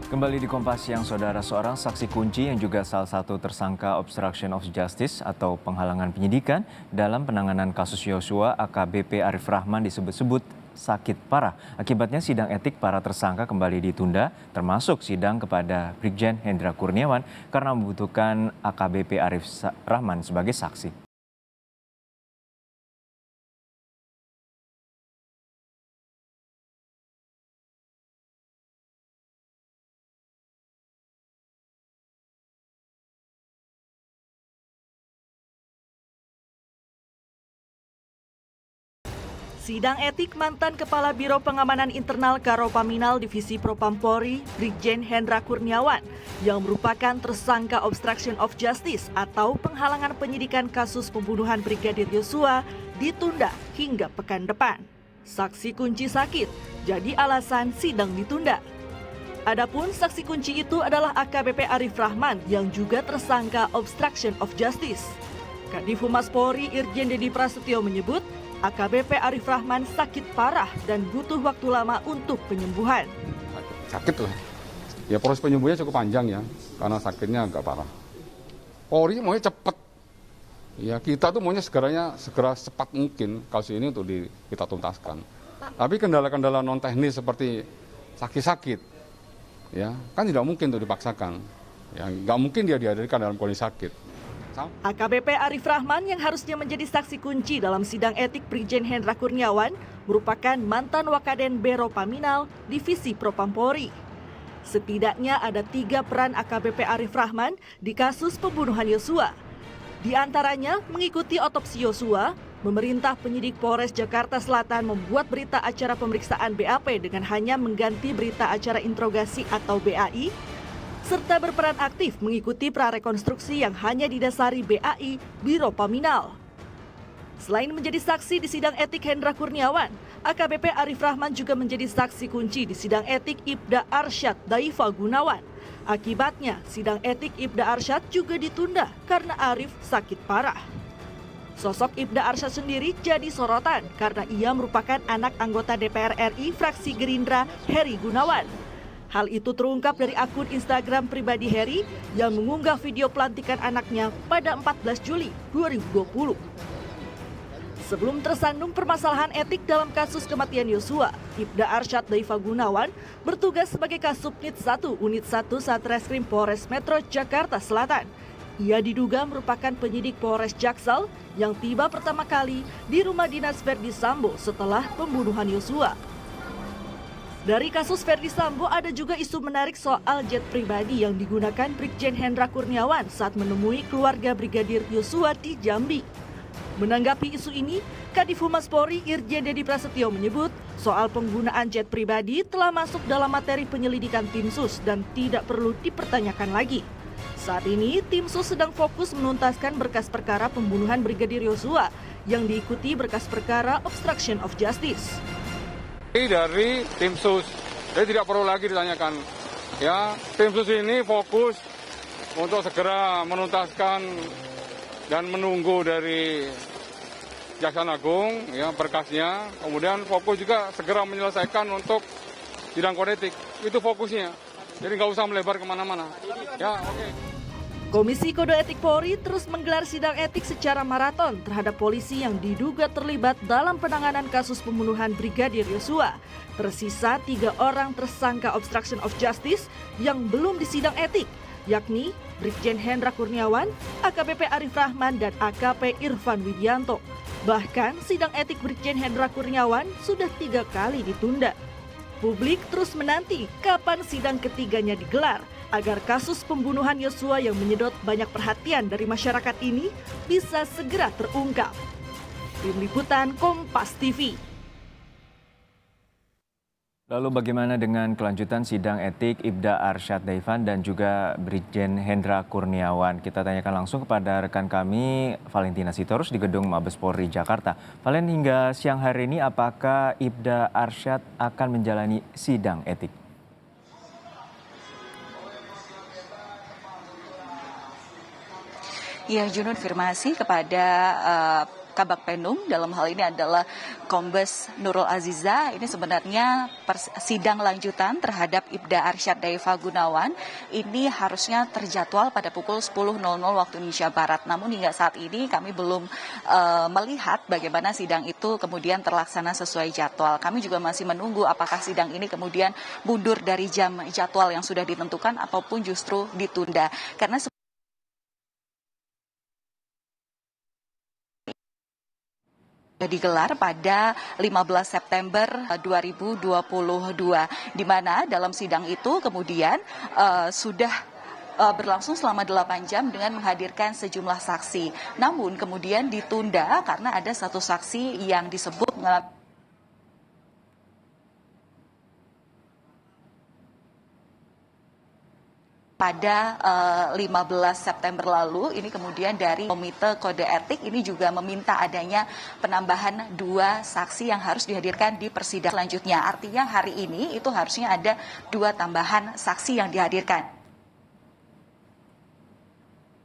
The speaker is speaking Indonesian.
Kembali di Kompas Siang, Saudara, seorang saksi kunci yang juga salah satu tersangka obstruction of justice atau penghalangan penyidikan dalam penanganan kasus Yosua AKBP Arif Rahman disebut-sebut sakit parah. Akibatnya sidang etik para tersangka kembali ditunda, termasuk sidang kepada Brigjen Hendra Kurniawan karena membutuhkan AKBP Arif Rahman sebagai saksi. Sidang etik mantan Kepala Biro Pengamanan Internal Karopaminal Divisi Propampori, Brigjen Hendra Kurniawan, yang merupakan tersangka obstruction of justice atau penghalangan penyidikan kasus pembunuhan Brigadir Yosua, ditunda hingga pekan depan. Saksi kunci sakit, jadi alasan sidang ditunda. Adapun saksi kunci itu adalah AKBP Arif Rahman yang juga tersangka obstruction of justice. Kadif Humas Polri Irjen Dedi Prasetyo menyebut, AKBP Arif Rahman sakit parah dan butuh waktu lama untuk penyembuhan. Sakit lah. Ya proses penyembuhannya cukup panjang ya, karena sakitnya agak parah. Polri maunya cepat. Ya kita tuh maunya segera secepat mungkin kasus ini untuk kita tuntaskan. Tapi kendala-kendala non teknis seperti sakit, ya kan tidak mungkin untuk dipaksakan. Ya nggak mungkin dia dihadirkan dalam kondisi sakit. AKBP Arif Rahman yang harusnya menjadi saksi kunci dalam sidang etik Brigjen Hendra Kurniawan merupakan mantan Wakaden Biro Paminal Divisi Propampori. Setidaknya ada 3 peran AKBP Arif Rahman di kasus pembunuhan Yosua. Di antaranya mengikuti otopsi Yosua, memerintah penyidik Polres Jakarta Selatan membuat berita acara pemeriksaan BAP dengan hanya mengganti berita acara interogasi atau BAI, serta berperan aktif mengikuti prarekonstruksi yang hanya didasari BAI Biro Paminal. Selain menjadi saksi di sidang etik Hendra Kurniawan, AKBP Arif Rahman juga menjadi saksi kunci di sidang etik Ibda Arsyad Daifa Gunawan. Akibatnya, sidang etik Ibda Arsyad juga ditunda karena Arif sakit parah. Sosok Ibda Arsyad sendiri jadi sorotan karena ia merupakan anak anggota DPR RI fraksi Gerindra Heri Gunawan. Hal itu terungkap dari akun Instagram pribadi Heri yang mengunggah video pelantikan anaknya pada 14 Juli 2020. Sebelum tersandung permasalahan etik dalam kasus kematian Yosua, Ibda Arsyad Daifa Gunawan bertugas sebagai Kasubnit 1 Unit 1 Satreskrim Polres Metro Jakarta Selatan. Ia diduga merupakan penyidik Polres Jaksel yang tiba pertama kali di rumah dinas Verdi Sambo setelah pembunuhan Yosua. Dari kasus Verdi Sambo ada juga isu menarik soal jet pribadi yang digunakan Brigjen Hendra Kurniawan saat menemui keluarga Brigadir Yosua di Jambi. Menanggapi isu ini, Kadif Humas Polri Irjen Dedi Prasetyo menyebut soal penggunaan jet pribadi telah masuk dalam materi penyelidikan tim sus dan tidak perlu dipertanyakan lagi. Saat ini, tim sus sedang fokus menuntaskan berkas perkara pembunuhan Brigadir Yosua yang diikuti berkas perkara obstruction of justice. Dari tim sus, jadi tidak perlu lagi ditanyakan. Ya, tim sus ini fokus untuk segera menuntaskan dan menunggu dari Jaksa Agung ya berkasnya, kemudian fokus juga segera menyelesaikan untuk sidang kode etik. Itu fokusnya. Jadi nggak usah melebar kemana-mana. Ya, oke. Komisi Kode Etik Polri terus menggelar sidang etik secara maraton terhadap polisi yang diduga terlibat dalam penanganan kasus pembunuhan Brigadir Yosua. Tersisa 3 orang tersangka obstruction of justice yang belum disidang etik, yakni Brigjen Hendra Kurniawan, AKBP Arif Rahman, dan AKP Irfan Widianto. Bahkan sidang etik Brigjen Hendra Kurniawan sudah 3 kali ditunda. Publik terus menanti kapan sidang ketiganya digelar agar kasus pembunuhan Yosua yang menyedot banyak perhatian dari masyarakat ini bisa segera terungkap. Tim Liputan Kompas TV. Lalu bagaimana dengan kelanjutan sidang etik Ibda Arsyad Daifa dan juga Brigjen Hendra Kurniawan? Kita tanyakan langsung kepada rekan kami Valentina Sitorus di Gedung Mabes Polri Jakarta. Valen, hingga siang hari ini apakah Ibda Arsyad akan menjalani sidang etik? Ya, Junun, konfirmasi kepada Kabak Penum, dalam hal ini adalah Kombes Nurul Aziza. Ini sebenarnya sidang lanjutan terhadap Ibda Arsyad Daifa Gunawan ini harusnya terjadwal pada pukul 10.00 waktu Indonesia Barat. Namun hingga saat ini kami belum melihat bagaimana sidang itu kemudian terlaksana sesuai jadwal. Kami juga masih menunggu apakah sidang ini kemudian mundur dari jam jadwal yang sudah ditentukan ataupun justru ditunda. Karena digelar pada 15 September 2022, di mana dalam sidang itu kemudian sudah berlangsung selama 8 jam dengan menghadirkan sejumlah saksi. Namun kemudian ditunda karena ada satu saksi yang disebut pada 15 September lalu. Ini kemudian dari Komite Kode Etik ini juga meminta adanya penambahan 2 saksi yang harus dihadirkan di persidangan selanjutnya. Artinya hari ini itu harusnya ada 2 tambahan saksi yang dihadirkan.